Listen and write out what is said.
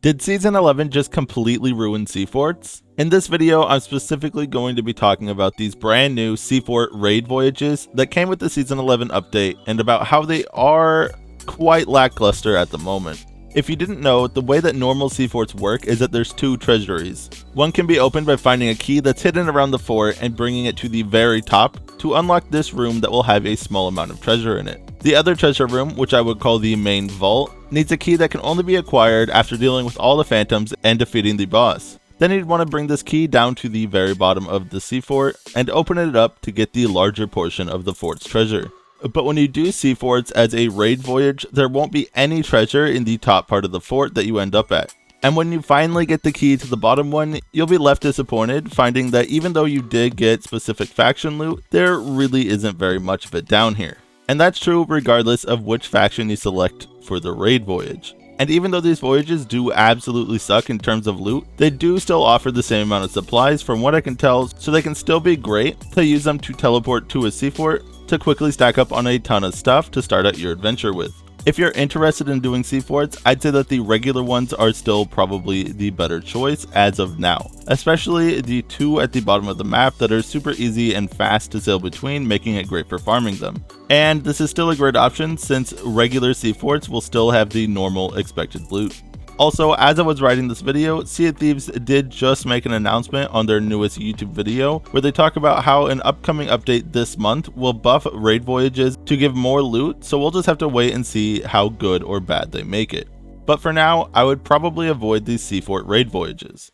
Did Season 11 just completely ruin Sea Forts? In this video, I'm specifically going to be talking about these brand new Sea Fort raid voyages that came with the Season 11 update and about how they are quite lackluster at the moment. If you didn't know, the way that normal Sea Forts work is that there's two treasuries. One can be opened by finding a key that's hidden around the fort and bringing it to the very top to unlock this room that will have a small amount of treasure in it. The other treasure room, which I would call the main vault, needs a key that can only be acquired after dealing with all the phantoms and defeating the boss. Then you'd want to bring this key down to the very bottom of the Sea Fort and open it up to get the larger portion of the fort's treasure. But when you do Sea Forts as a raid voyage, there won't be any treasure in the top part of the fort that you end up at. And when you finally get the key to the bottom one, you'll be left disappointed, finding that even though you did get specific faction loot, there really isn't very much of it down here. And that's true regardless of which faction you select for the raid voyage. And even though these voyages do absolutely suck in terms of loot, they do still offer the same amount of supplies from what I can tell, so they can still be great to use them to teleport to a Sea Fort to quickly stack up on a ton of stuff to start out your adventure with. If you're interested in doing Sea Forts, I'd say that the regular ones are still probably the better choice as of now, especially the two at the bottom of the map that are super easy and fast to sail between, making it great for farming them. And this is still a great option since regular Sea Forts will still have the normal expected loot. Also, as I was writing this video, Sea of Thieves did just make an announcement on their newest YouTube video where they talk about how an upcoming update this month will buff raid voyages to give more loot, so we'll just have to wait and see how good or bad they make it. But for now, I would probably avoid these Sea Fort raid voyages.